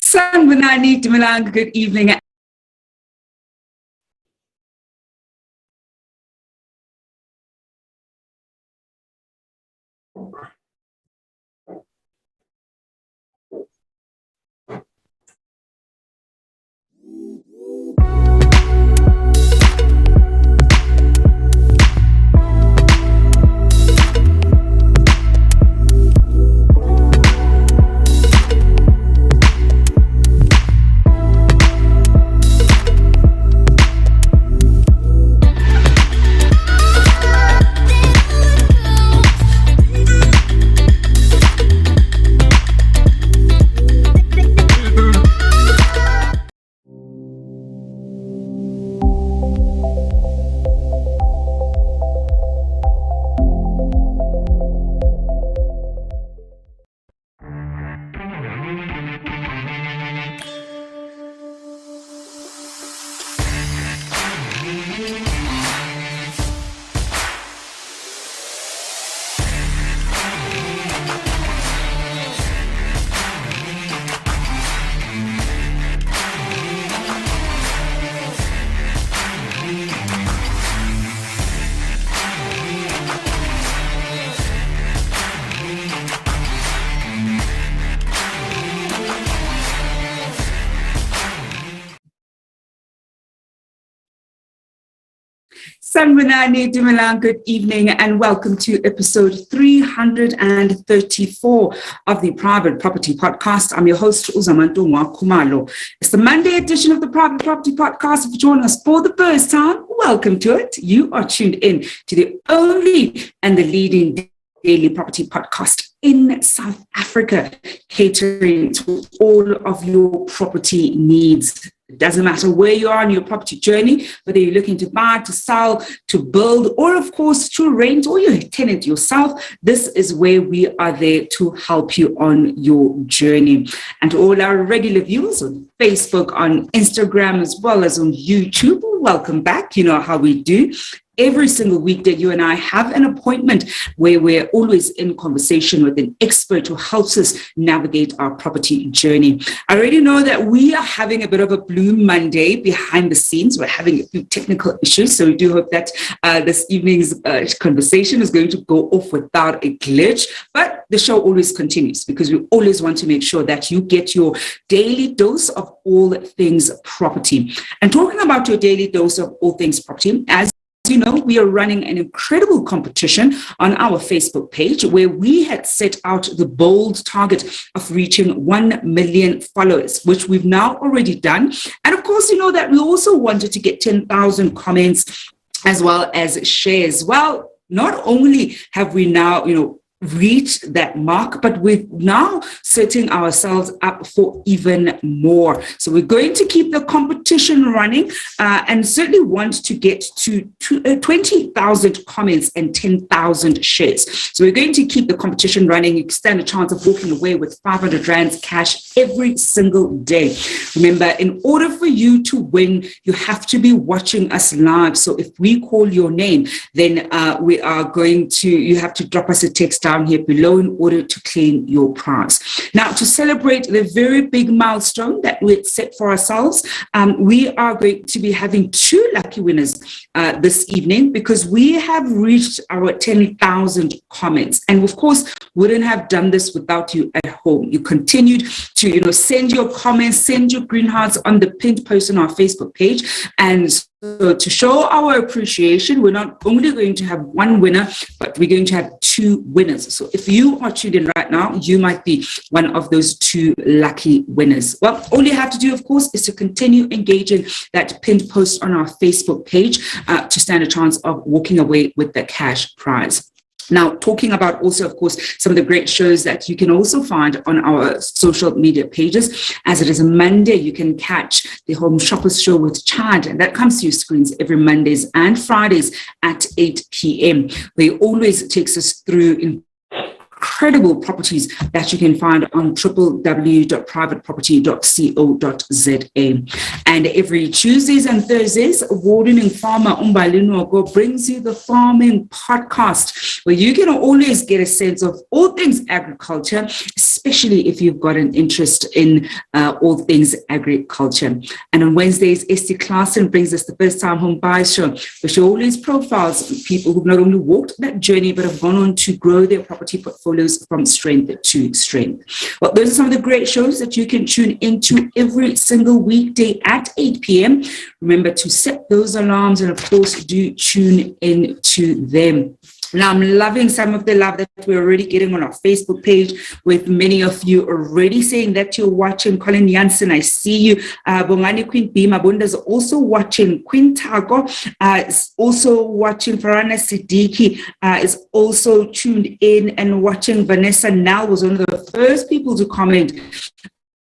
Sanbonani Dumalang, good evening. Sanbonani Dumalang, good evening and welcome to episode 334 of the Private Property Podcast. I'm your host, Uzamantu Kumalo. It's the Monday edition of the Private Property Podcast. If you join us for the first time, welcome to it. You are tuned in to the only and the leading daily property podcast in South Africa, catering to all of your property needs. It doesn't matter where you are on your property journey, whether you're looking to buy, to sell, to build, or of course to rent, or you're a tenant yourself. This is where we are there to help you on your journey. And to all our regular viewers on Facebook, on Instagram, as well as on YouTube, welcome back. You know how we do. Every single weekday, you and I have an appointment where we're always in conversation with an expert who helps us navigate our property journey. I already know that we are having a bit of a Blue Monday behind the scenes. We're having a few technical issues, so we do hope that this evening's conversation is going to go off without a glitch. But the show always continues because we always want to make sure that you get your daily dose of all things property. And talking about your daily dose of all things property, as you know, we are running an incredible competition on our Facebook page where we had set out the bold target of reaching 1 million followers, which we've now already done. And of course, you know that we also wanted to get 10,000 comments as well as shares. Well, not only have we now, reached that mark, but we're now setting ourselves up for even more. So we're going to keep the competition running and certainly want to get to 20,000 comments and 10,000 shares. So we're going to keep the competition running. You stand a chance of walking away with 500 Rands cash every single day. Remember, in order for you to win, you have to be watching us live. So if we call your name, then you have to drop us a text down here below in order to claim your prize. Now, to celebrate the very big milestone that we had set for ourselves, we are going to be having 2 lucky winners this evening because we have reached our 10,000 comments. And of course, wouldn't have done this without you at home. You continued to, send your comments, send your green hearts on the pinned post on our Facebook page. And so to show our appreciation, we're not only going to have 1 winner, but we're going to have 2 winners. So if you are tuned in right now, you might be one of those 2 lucky winners. Well, all you have to do, of course, is to continue engaging that pinned post on our Facebook page to stand a chance of walking away with the cash prize. Now, talking about also, of course, some of the great shows that you can also find on our social media pages. As it is a Monday, you can catch the Home Shoppers Show with Chad, and that comes to your screens every Mondays and Fridays at 8 p.m. where he always takes us through incredible properties that you can find on www.privateproperty.co.za. And every Tuesdays and Thursdays, award-winning farmer Umbali Nwoko brings you the Farming Podcast, where you can always get a sense of all things agriculture, especially if you've got an interest in all things agriculture. And on Wednesdays, Esty Klassen brings us the First Time Home Buyers Show, where she always profiles people who've not only walked that journey, but have gone on to grow their property portfolios from strength to strength. Well, those are some of the great shows that you can tune into every single weekday at 8 p.m. Remember to set those alarms and, of course, do tune into them. Now, I'm loving some of the love that we're already getting on our Facebook page, with many of you already saying that you're watching. Colin Jansen, I see you. Bongani Queen B. Mabunda's also watching. Queen Tago is also watching. Farana Siddiqui is also tuned in and watching. Vanessa Nal was one of the first people to comment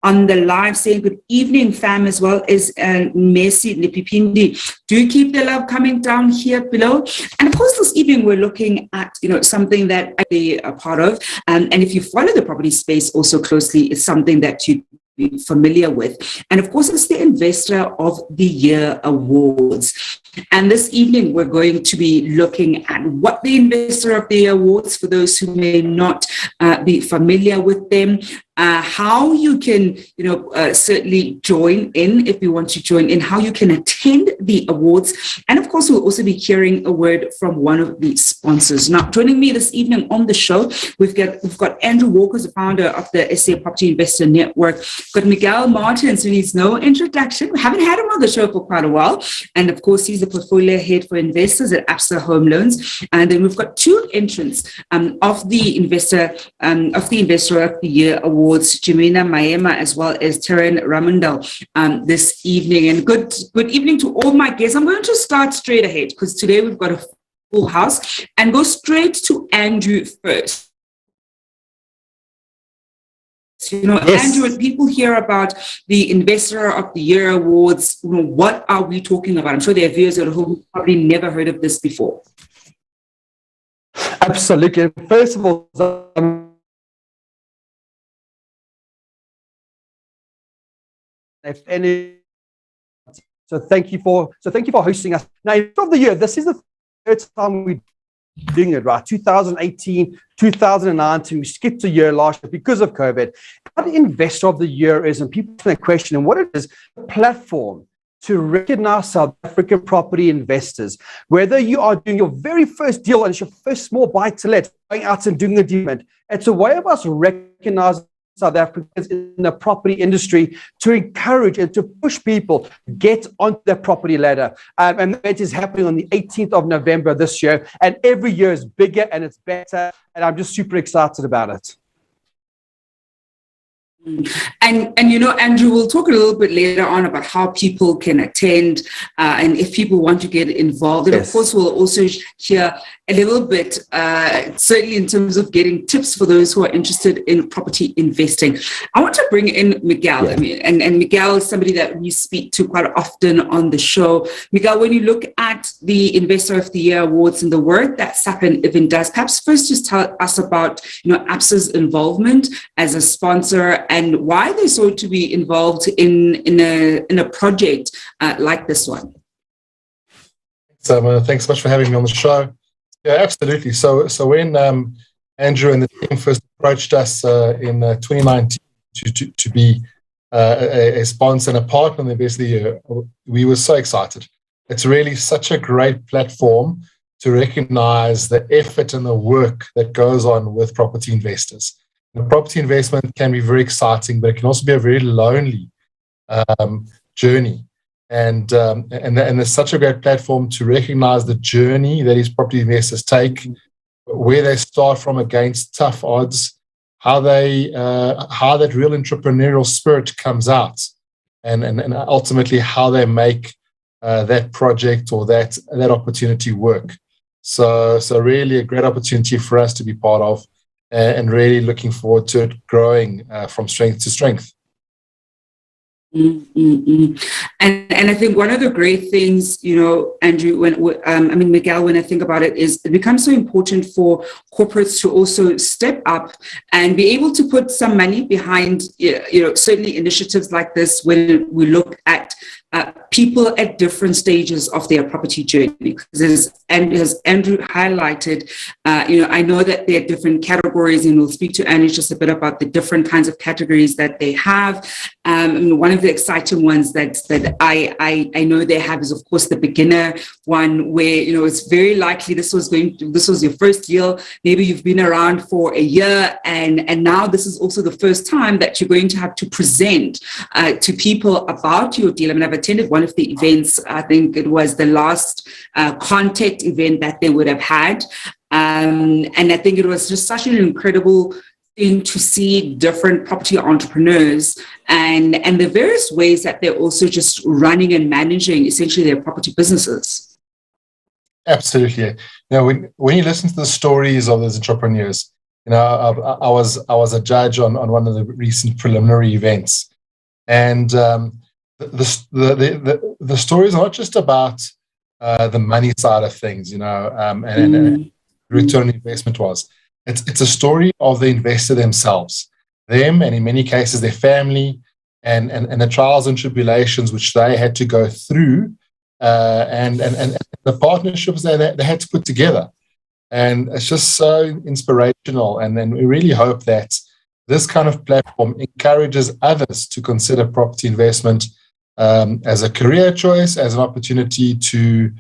on the live, saying good evening, fam, as well as Messi Nipipindi. Do keep the love coming down here below. And of course, this evening we're looking at something that I are part of, and if you follow the property space also closely, it's something that you be familiar with. And of course, it's the Investor of the Year Awards. And this evening, we're going to be looking at what the Investor of the Year Awards, for those who may not be familiar with them, how you can, certainly join in if you want to join in, how you can attend the awards. And of course, we'll also be hearing a word from one of the sponsors. Now, joining me this evening on the show, we've got Andrew Walker, the founder of the SA Property Investor Network. We've got Miguel Martins, who needs no introduction. We haven't had him on the show for quite a while. And of course, he's the portfolio head for investors at Absa Home Loans. And then we've got two entrants of the Investor of the Year Awards, Jemina Maema as well as Terran Ramundal this evening. And good evening to all my guests. I'm going to start straight ahead because today we've got a full house, and go straight to Andrew first. Yes. Andrew, when people hear about the Investor of the Year Awards, what are we talking about? I'm sure there are viewers who probably never heard of this before. Absolutely. First of all, so thank you for hosting us. Now, Investor of the Year, this is the third time we're doing it, right? 2018, 2019, we skipped a year last year because of COVID. What Investor of the Year is, and people ask the question, and what it is, a platform to recognize South African property investors. Whether you are doing your very first deal and it's your first small buy-to-let, going out and doing a deal, it's a way of us recognizing South Africans in the property industry to encourage and to push people to get onto the property ladder. And that is happening on the 18th of November this year. And every year is bigger and it's better. And I'm just super excited about it. And Andrew, we'll talk a little bit later on about how people can attend and if people want to get involved. And yes, of course, we'll also hear a little bit, certainly in terms of getting tips for those who are interested in property investing. I want to bring in Miguel. Yeah. And Miguel is somebody that we speak to quite often on the show. Miguel, when you look at the Investor of the Year Awards and the work that SAPN even does, perhaps first just tell us about ABSA's involvement as a sponsor and why they're so to be involved in a project like this one. So thanks so much for having me on the show. Yeah, absolutely. So when Andrew and the team first approached us in 2019 to be a sponsor and a partner in the Investor of the Year, we were so excited. It's really such a great platform to recognize the effort and the work that goes on with property investors. Property investment can be very exciting, but it can also be a very lonely journey. And there's such a great platform to recognize the journey that these property investors take, where they start from against tough odds, how that real entrepreneurial spirit comes out, and ultimately how they make that project or that opportunity work. So really a great opportunity for us to be part of, and really looking forward to it growing from strength to strength. And I think one of the great things, Andrew, Miguel, when I think about it, is it becomes so important for corporates to also step up and be able to put some money behind, certainly initiatives like this when we look at people at different stages of their property journey. Because as Andrew highlighted, I know that there are different categories, and we'll speak to Andrew just a bit about the different kinds of categories that they have. One of the exciting ones that I know they have is, of course, the beginner one, where it's very likely this was your first year. Maybe you've been around for a year, and now this is also the first time that you're going to have to present to people about your deal. I've attended one of the events. I think it was the last contact event that they would have had, and I think it was just such an incredible thing to see different property entrepreneurs and the various ways that they're also just running and managing essentially their property businesses. Absolutely. When you listen to the stories of those entrepreneurs, I was a judge on one of the recent preliminary events, and the stories are not just about the money side of things, and return on investment was. It's a story of the investor themselves, them, and in many cases their family, and the trials and tribulations which they had to go through, and the partnerships they had to put together. And it's just so inspirational. And then we really hope that this kind of platform encourages others to consider property investment as a career choice, as an opportunity to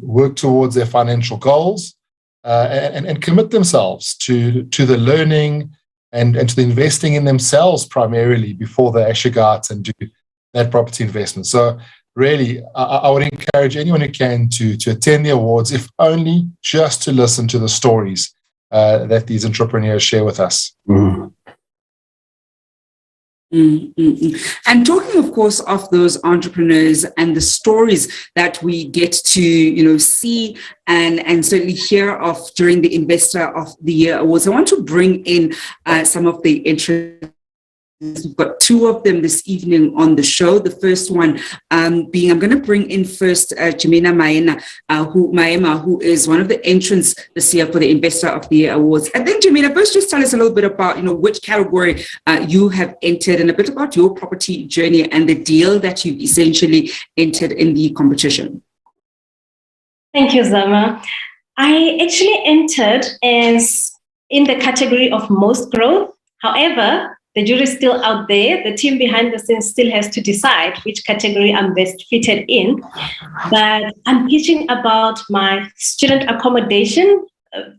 work towards their financial goals, and commit themselves to the learning and to the investing in themselves primarily before they actually go out and do that property investment. So really, I would encourage anyone who can to attend the awards, if only just to listen to the stories that these entrepreneurs share with us. And talking, of course, of those entrepreneurs and the stories that we get to, see and certainly hear of during the Investor of the Year Awards, I want to bring in some of the interest. We've got two of them this evening on the show. The first one being, I'm going to bring in first Jemina Maema, who is one of the entrants this year for the Investor of the Year Awards. I think, Jemina, first just tell us a little bit about, which category you have entered and a bit about your property journey and the deal that you've essentially entered in the competition. Thank you, Zama. I actually entered in the category of most growth. However, the jury is still out there. The team behind the scenes still has to decide which category I'm best fitted in. But I'm pitching about my student accommodation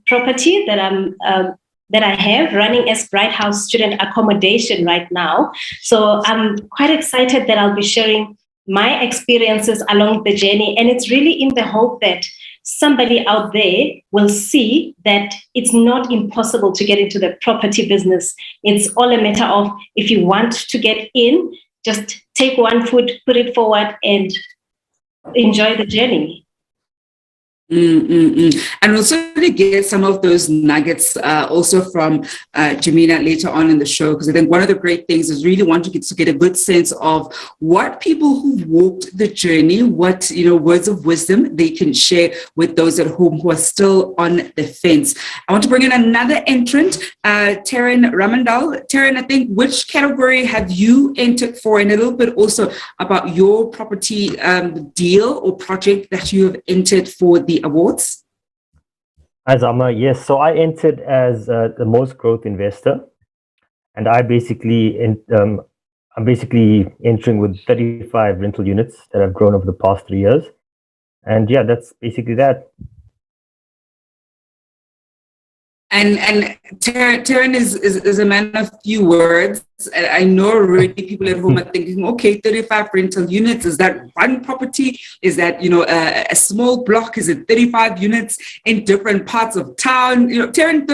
property that I have running as Bright House Student Accommodation right now. So I'm quite excited that I'll be sharing my experiences along the journey. And it's really in the hope that somebody out there will see that it's not impossible to get into the property business. It's all a matter of, if you want to get in, just take one foot, put it forward, and enjoy the journey. And we'll certainly get some of those nuggets also from Jemina later on in the show, because I think one of the great things is really want to get a good sense of what people who've walked the journey, what words of wisdom they can share with those at home who are still on the fence. I want to bring in another entrant, Taryn Ramandal. Taryn, I think, which category have you entered for, and a little bit also about your property deal or project that you have entered for the awards? Hi, Zama. Yes, so I entered as the most growth investor, and I'm basically entering with 35 rental units that have grown over the past 3 years, and yeah, that's basically that. And Taryn is a man of few words. I know already people at home are thinking, okay, 35 rental units, is that one property? Is that, a small block? Is it 35 units in different parts of town? Taryn,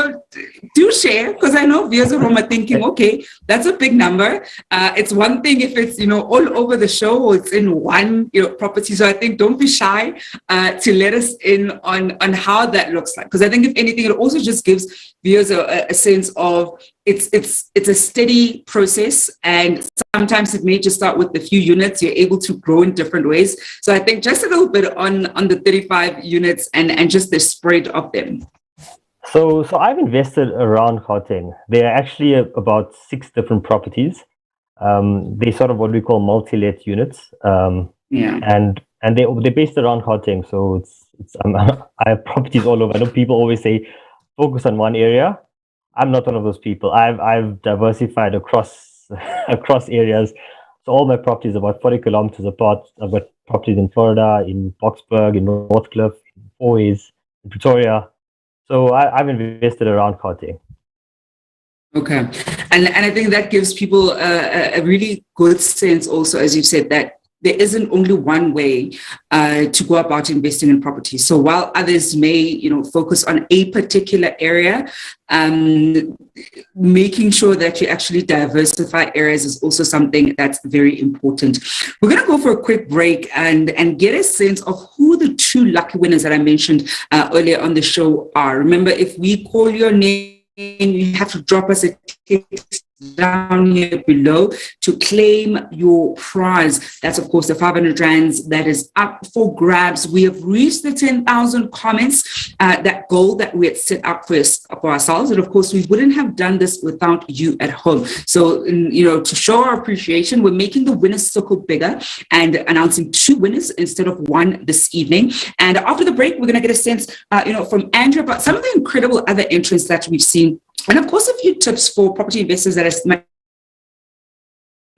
do share, because I know viewers at home are thinking, okay, that's a big number. It's one thing if it's, all over the show or it's in one, property. So I think don't be shy to let us in on how that looks like. Because I think if anything, it also just gives viewers a sense of, it's a steady process, and sometimes it may just start with a few units. You're able to grow in different ways. So I think just a little bit on the 35 units and just the spread of them. So I've invested around Gauteng. There are actually about 6 different properties. They sort of what we call multi-let units. And they're based around Gauteng. So it's I have properties all over. I know people always say focus on one area. I'm not one of those people. I've diversified across areas. So all my properties are about 40 kilometers apart. I've got properties in Florida, in Boksburg, in Northcliffe, in Fourways, in Pretoria. So I've invested around Gauteng. Okay. And I think that gives people a really good sense also, as you've said, that there isn't only one way to go about investing in property. So while others may, focus on a particular area, making sure that you actually diversify areas is also something that's very important. We're going to go for a quick break and get a sense of who the 2 lucky winners that I mentioned earlier on the show are. Remember, if we call your name, you have to drop us a text down here below to claim your prize. That's, of course, the 500 rands that is up for grabs. We have reached the 10,000 comments, that goal that we had set up for ourselves. And, of course, we wouldn't have done this without you at home. So, to show our appreciation, we're making the winners circle bigger and announcing 2 winners instead of 1 this evening. And after the break, we're going to get a sense, from Andrew about some of the incredible other entrants that we've seen. And of course, a few tips for property investors that might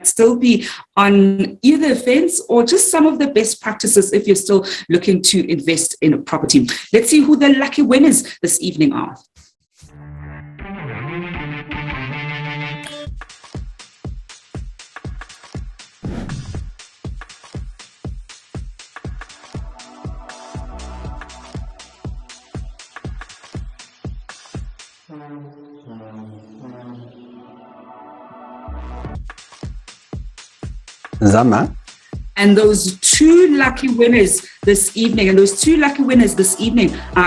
still be on either fence or just some of the best practices if you're still looking to invest in a property. Let's see who the lucky winners this evening are. Zama. And those 2 lucky winners this evening, are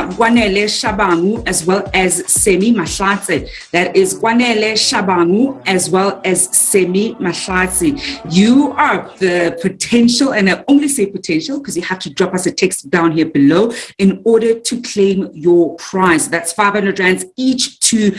Kwanele Shabangu as well as Semi Mahlatse. That is Kwanele Shabangu as well as Semi Mahlatse. You are the potential, and I only say potential because you have to drop us a text down here below in order to claim your prize. That's 500 rands each to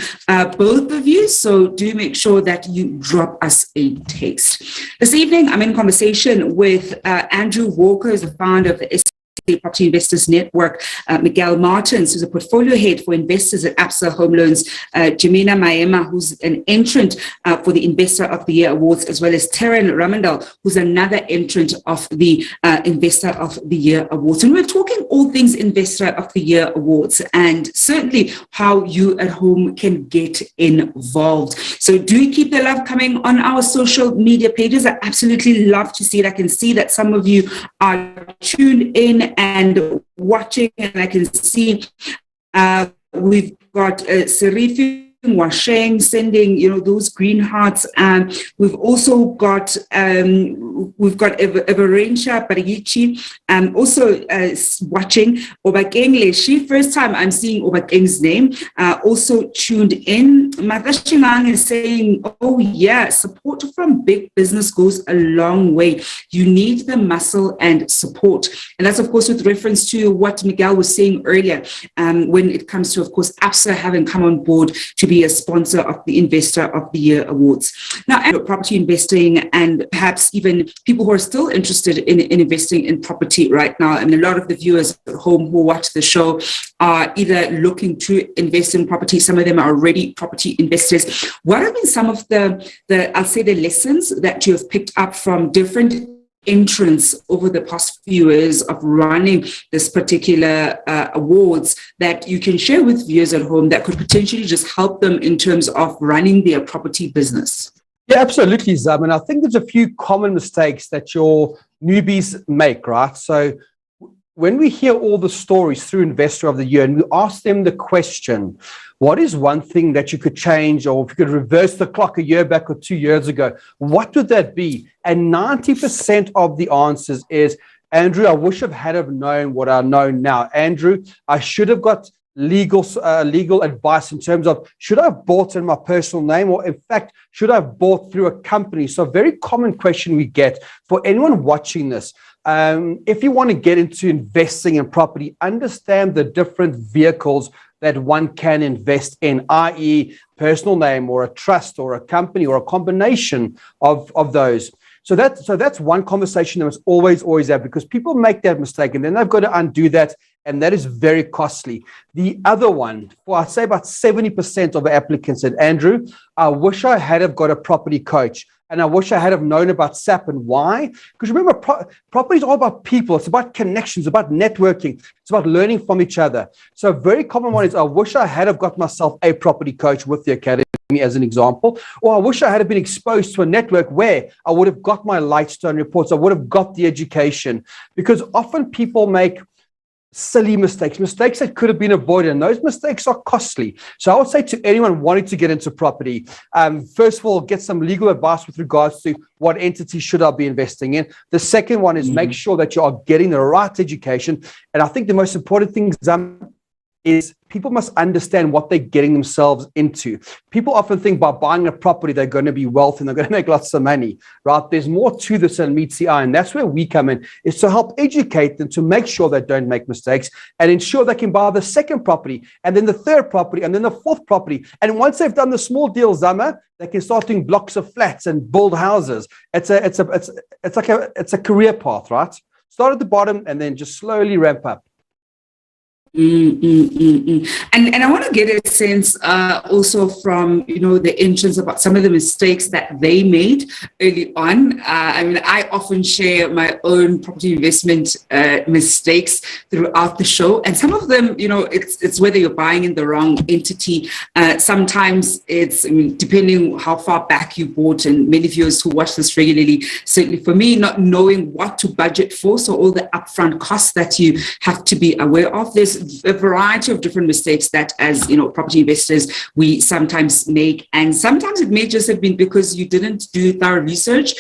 both of you. So do make sure that you drop us a text. This evening, I'm in conversation with Andrew Walker, who's the founder of the Property Investors Network, Miguel Martins, who's a portfolio head for investors at Absa Home Loans, Jamina Maema, who's an entrant for the Investor of the Year Awards, as well as Terran Ramandal, who's another entrant of the Investor of the Year Awards. And we're talking all things Investor of the Year Awards and certainly how you at home can get involved. So do keep the love coming on our social media pages. I absolutely love to see it. I can see that some of you are tuned in and watching, and I can see we've got Serifi Washeng sending those green hearts. We've also got Everensha Parigichi also watching. Obakeng Leshi, first time I'm seeing Obakeng's name, also tuned in. Matashingang is saying, oh yeah, support from big business goes a long way. You need the muscle and support. And that's, of course, with reference to what Miguel was saying earlier, when it comes to, of course, Absa having come on board to be a sponsor of the Investor of the Year Awards. Now, property investing, and perhaps even people who are still interested in investing in property right now, and a lot of the viewers at home who watch the show are either looking to invest in property, some of them are already property investors. What have been some of the I'll say the lessons that you have picked up from different entrance over the past few years of running this particular awards that you can share with viewers at home that could potentially just help them in terms of running their property business? Yeah, absolutely, Zab. And I think there's a few common mistakes that your newbies make, right? So when we hear all the stories through Investor of the Year and we ask them the question, what is one thing that you could change, or if you could reverse the clock a year back or 2 years ago, what would that be? And 90% of the answers is, Andrew, I wish I had have known what I know now. Andrew, I should have got legal advice in terms of, should I have bought in my personal name, or in fact, should I have bought through a company? So a very common question we get for anyone watching this. If you want to get into investing in property, understand the different vehicles that one can invest in, i.e. personal name or a trust or a company or a combination of those. So that's one conversation that must always have, because people make that mistake and then they've got to undo that, and that is very costly. The other one, for I'd say about 70% of applicants said, Andrew, I wish I had have got a property coach, and I wish I had have known about SAP. And why? Because remember, property is all about people. It's about connections, about networking. It's about learning from each other. So a very common one is, I wish I had have got myself a property coach with the academy, as an example, or I wish I had been exposed to a network where I would have got my Lightstone reports, I would have got the education, because often people make silly mistakes that could have been avoided, and those mistakes are costly. So I would say to anyone wanting to get into property, first of all, get some legal advice with regards to what entity should I be investing in. The second one is make sure that you are getting the right education. And I think the most important thing is people must understand what they're getting themselves into. People often think by buying a property, they're going to be wealthy and they're going to make lots of money, right? There's more to this than meets the eye. And that's where we come in, is to help educate them to make sure they don't make mistakes and ensure they can buy the second property and then the third property and then the fourth property. And once they've done the small deal, Zama, they can start doing blocks of flats and build houses. It's a career path, right? Start at the bottom and then just slowly ramp up. And I want to get a sense also from the entrance about some of the mistakes that they made early on. I often share my own property investment mistakes throughout the show, and some of them, it's whether you're buying in the wrong entity. Sometimes it's depending how far back you bought, and many viewers who watch this regularly, certainly for me, not knowing what to budget for, so all the upfront costs that you have to be aware of. There's a variety of different mistakes that, as property investors, we sometimes make, and sometimes it may just have been because you didn't do thorough research.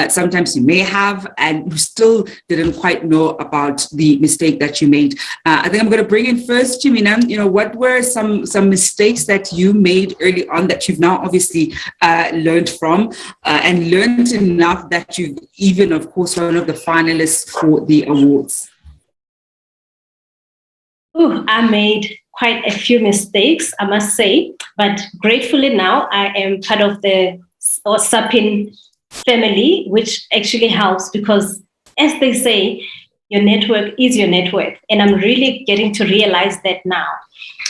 Sometimes you may have, and you still didn't quite know about the mistake that you made. I think I'm going to bring in first, Jimina. What were some mistakes that you made early on that you've now obviously learned from, and learned enough that you've even, of course, one of the finalists for the awards? I made quite a few mistakes, I must say, but gratefully now I am part of the SAPIN family, which actually helps because, as they say, your network is your network, and I'm really getting to realize that now.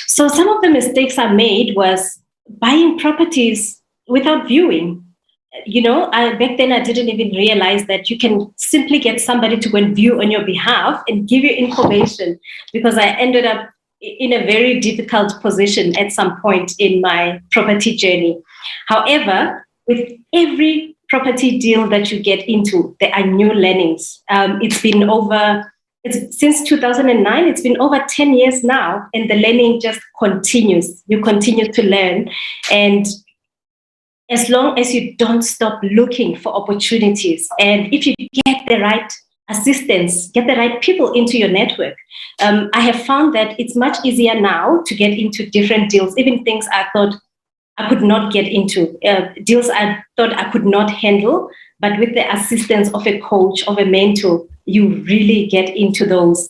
So some of the mistakes I made was buying properties without viewing. Back then I didn't even realize that you can simply get somebody to go and view on your behalf and give you information, because I ended up in a very difficult position at some point in my property journey. However, with every property deal that you get into, there are new learnings. Since 2009, it's been over 10 years now, and the learning just continues. You continue to learn, and as long as you don't stop looking for opportunities, and if you get the right assistance, get the right people into your network, I have found that it's much easier now to get into different deals, even things I thought I could not get into, deals I thought I could not handle, but with the assistance of a coach, of a mentor, you really get into those.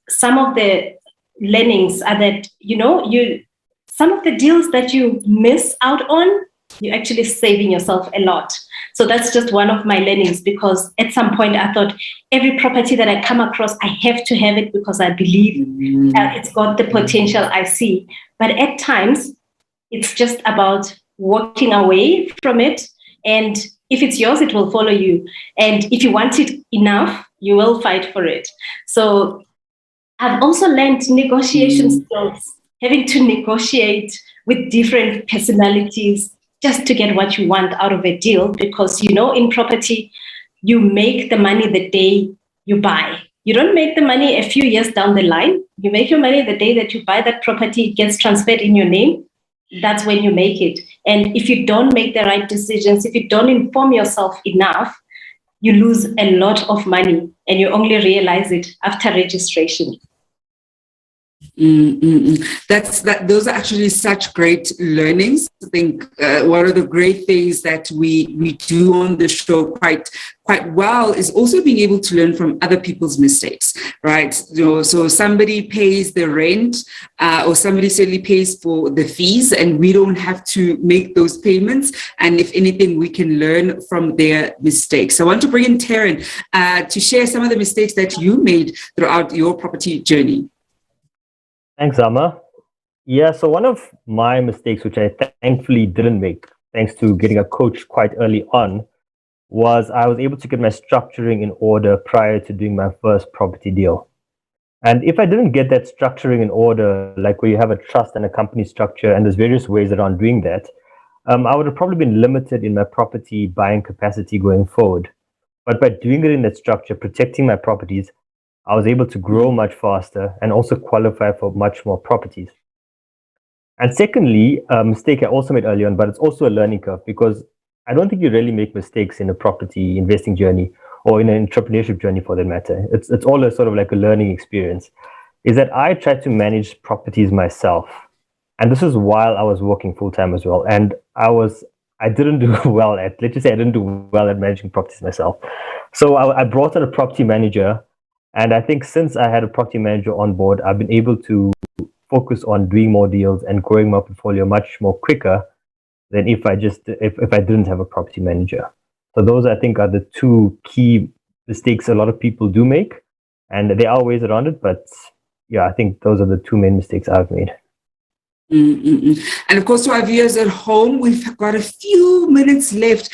Some of the learnings are that, some of the deals that you miss out on, you're actually saving yourself a lot. So that's just one of my learnings, because at some point I thought every property that I come across, I have to have it because I believe it's got the potential I see. But at times, it's just about walking away from it. And if it's yours, it will follow you. And if you want it enough, you will fight for it. So I've also learned negotiation skills, having to negotiate with different personalities, just to get what you want out of a deal, because in property, you make the money the day you buy. You don't make the money a few years down the line. You make your money the day that you buy that property, it gets transferred in your name. That's when you make it. And if you don't make the right decisions, if you don't inform yourself enough, you lose a lot of money, and you only realize it after registration. Those are actually such great learnings. I think one of the great things that we do on the show quite well is also being able to learn from other people's mistakes, right? So somebody pays the rent or somebody certainly pays for the fees, and we don't have to make those payments. And if anything, we can learn from their mistakes. So I want to bring in Taryn to share some of the mistakes that you made throughout your property journey. Thanks, Amma. Yeah, so one of my mistakes, which I thankfully didn't make, thanks to getting a coach quite early on, was I was able to get my structuring in order prior to doing my first property deal. And if I didn't get that structuring in order, like where you have a trust and a company structure, and there's various ways around doing that, I would have probably been limited in my property buying capacity going forward. But by doing it in that structure, protecting my properties, I was able to grow much faster and also qualify for much more properties. And secondly, a mistake I also made early on, but it's also a learning curve, because I don't think you really make mistakes in a property investing journey or in an entrepreneurship journey for that matter. It's all a sort of like a learning experience, is that I tried to manage properties myself. And this is while I was working full-time as well. And I didn't do well at, let's just say I didn't do well at managing properties myself. So I brought in a property manager. And I think since I had a property manager on board, I've been able to focus on doing more deals and growing my portfolio much more quicker than if I didn't have a property manager. So those, I think, are the two key mistakes a lot of people do make. And there are ways around it, but yeah, I think those are the two main mistakes I've made. And of course, to our viewers at home, we've got a few minutes left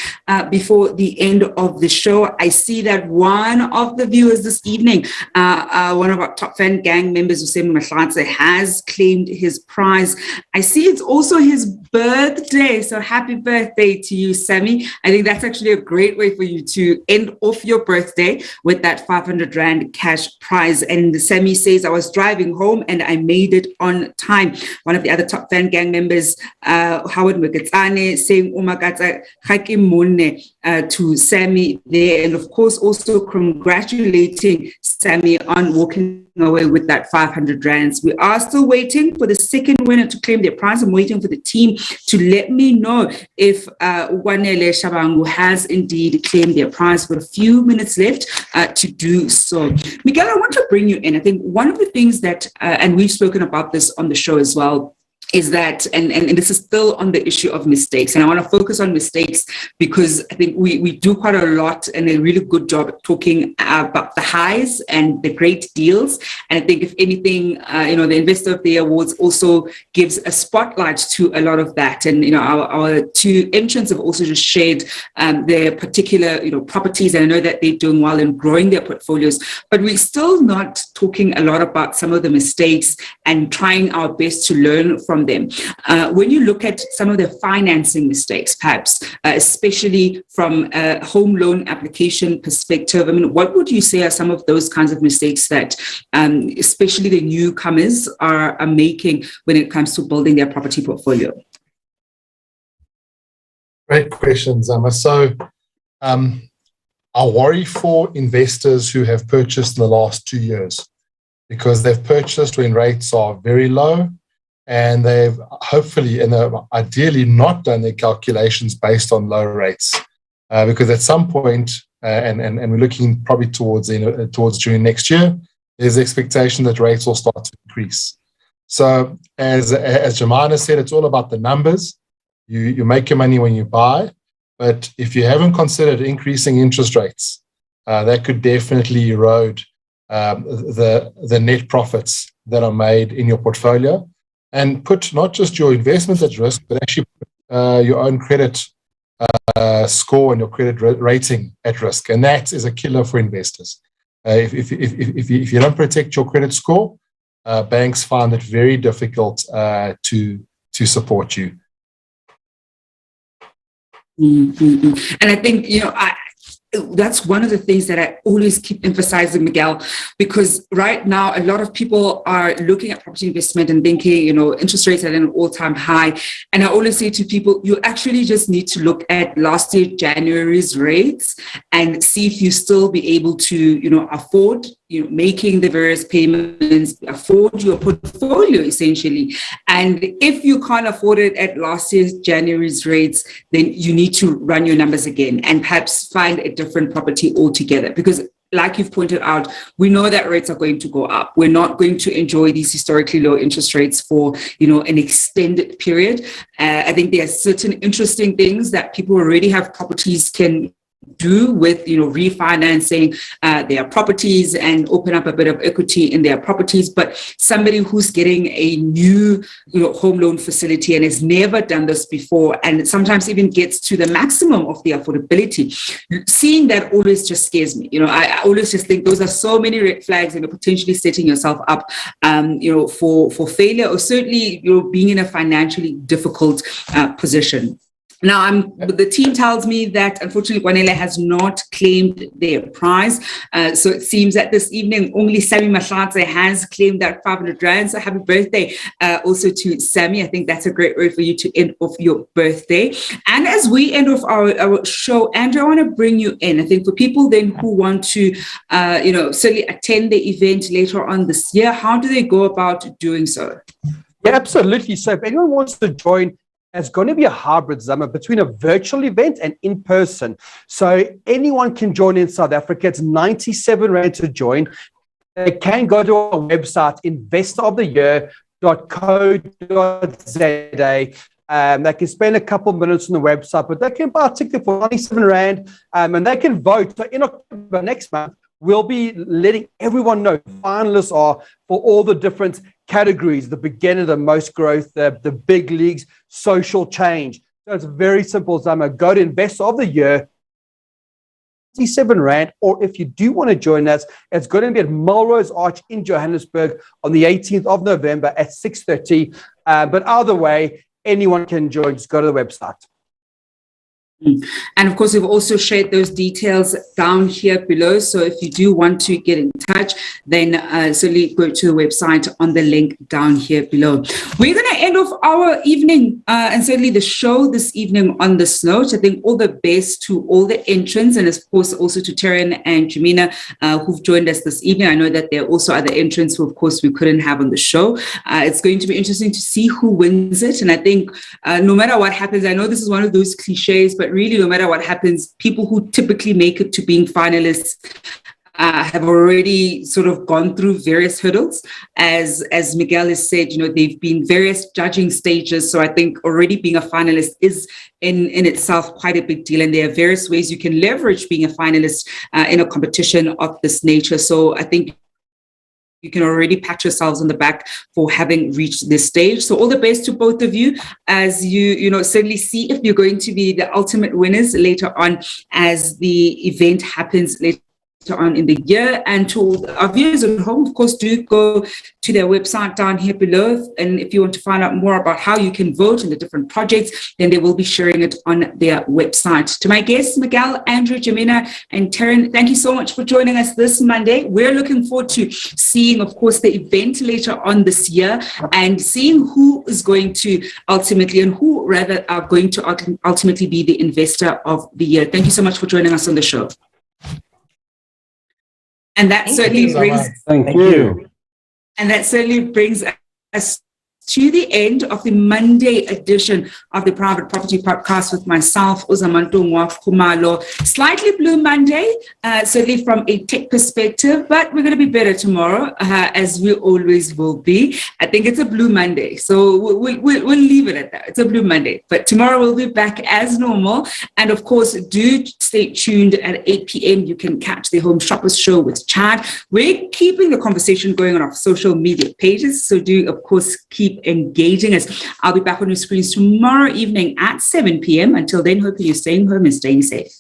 before the end of the show. I see that one of the viewers this evening, one of our top fan gang members, Usemi Mahlatse, has claimed his prize. I see it's also his birthday. So happy birthday to you, Sammy. I think that's actually a great way for you to end off your birthday with that 500 Rand cash prize. And Sammy says, I was driving home and I made it on time. One of the other top fan gang members, Howard Meketsane, saying Umakatsa Hakimune to Sammy there, and of course also congratulating Sammy on walking away with that 500 rands. We are still waiting for the second winner to claim their prize. I'm waiting for the team to let me know if Wanele Shabangu has indeed claimed their prize. With a few minutes left to do so. Miguel, I want to bring you in. I think one of the things that, and we've spoken about this on the show as well, is that, and this is still on the issue of mistakes. And I want to focus on mistakes because I think we do quite a lot and a really good job at talking about the highs and the great deals. And I think if anything, the Investor of the Awards also gives a spotlight to a lot of that. And, our two entrants have also just shared their particular, properties. And I know that they're doing well in growing their portfolios, but we're still not talking a lot about some of the mistakes and trying our best to learn from them. When you look at some of the financing mistakes, perhaps, especially from a home loan application perspective, I mean, what would you say are some of those kinds of mistakes that especially the newcomers are making when it comes to building their property portfolio? Great questions, Amma. So I worry for investors who have purchased in the last 2 years because they've purchased when rates are very low. And they've hopefully and ideally not done their calculations based on low rates, because at some point, and we're looking probably towards during next year, there's the expectation that rates will start to increase. So as Jemina said, it's all about the numbers. You make your money when you buy, but if you haven't considered increasing interest rates, that could definitely erode the net profits that are made in your portfolio. And put not just your investments at risk, but actually your own credit score and your credit rating at risk. And that is a killer for investors. If you don't protect your credit score, banks find it very difficult to support you. Mm-hmm. And I think, that's one of the things that I always keep emphasizing, Miguel, because right now a lot of people are looking at property investment and thinking, interest rates are at an all-time high. And I always say to people, you actually just need to look at last year, January's rates and see if you still be able to, afford making the various payments, afford your portfolio essentially. And if you can't afford it at last year's January's rates, then you need to run your numbers again and perhaps find a different property altogether. Because like you've pointed out, we know that rates are going to go up. We're not going to enjoy these historically low interest rates for, an extended period. I think there are certain interesting things that people already have properties can do with refinancing their properties and open up a bit of equity in their properties. But somebody who's getting a new home loan facility and has never done this before, and sometimes even gets to the maximum of the affordability, seeing that always just scares me. I always just think those are so many red flags, and potentially setting yourself up for failure, or certainly being in a financially difficult position. Now, the team tells me that, unfortunately, Kwanele has not claimed their prize. So it seems that this evening, only Sammy Mahlatse has claimed that 500 rand. So happy birthday also to Sammy. I think that's a great way for you to end off your birthday. And as we end off our show, Andrew, I want to bring you in. I think for people then who want to, certainly attend the event later on this year, how do they go about doing so? Yeah, absolutely. So if anyone wants to join, it's going to be a hybrid, Zama, between a virtual event and in person. So anyone can join in South Africa. It's 97 Rand to join. They can go to our website, investoroftheyear.co.za. They can spend a couple minutes on the website, but they can buy a ticket for 97 Rand and they can vote. So in October next month, we'll be letting everyone know who finalists are for all the different categories: the beginner, the most growth, the big leagues, social change. So it's very simple, Zama. Go to Investor of the Year, 97 Rand, or if you do want to join us, it's going to be at Melrose Arch in Johannesburg on the 18th of November at 6:30. But either way, anyone can join. Just go to the website. And of course, we've also shared those details down here below. So if you do want to get in touch, then certainly go to the website on the link down here below. We're going to end off our evening and certainly the show this evening on this note. I think all the best to all the entrants, and of course also to Taryn and Jamina who've joined us this evening. I know that there are also other entrants who, of course, we couldn't have on the show. It's going to be interesting to see who wins it. And I think no matter what happens, I know this is one of those cliches, but really, no matter what happens, people who typically make it to being finalists have already sort of gone through various hurdles. As Miguel has said, they've been various judging stages. So I think already being a finalist is in itself quite a big deal. And there are various ways you can leverage being a finalist in a competition of this nature. So I think you can already pat yourselves on the back for having reached this stage. So all the best to both of you as you certainly see if you're going to be the ultimate winners later on as the event happens later on in the year. And to our viewers at home, of course, do go to their website down here below. And if you want to find out more about how you can vote in the different projects, then they will be sharing it on their website. To my guests, Miguel, Andrew, Jamina, and Taryn, thank you so much for joining us this Monday. We're looking forward to seeing, of course, the event later on this year and seeing who is going to ultimately, and who rather are going to ultimately be the investor of the year. Thank you so much for joining us on the show. And that certainly brings. Thank you. And that certainly brings us to the end of the Monday edition of the Private Property Podcast with myself, Uzamantungwa Khumalo. Slightly blue Monday, certainly from a tech perspective, but we're going to be better tomorrow, as we always will be. I think it's a blue Monday, so we'll leave it at that. It's a blue Monday, but tomorrow we'll be back as normal. And of course, do stay tuned at 8 p.m. You can catch the Home Shoppers Show with Chad. We're keeping the conversation going on our social media pages, so do, of course, keep engaging us. I'll be back on your screens tomorrow evening at 7 p.m. Until then, hopefully you're staying home and staying safe.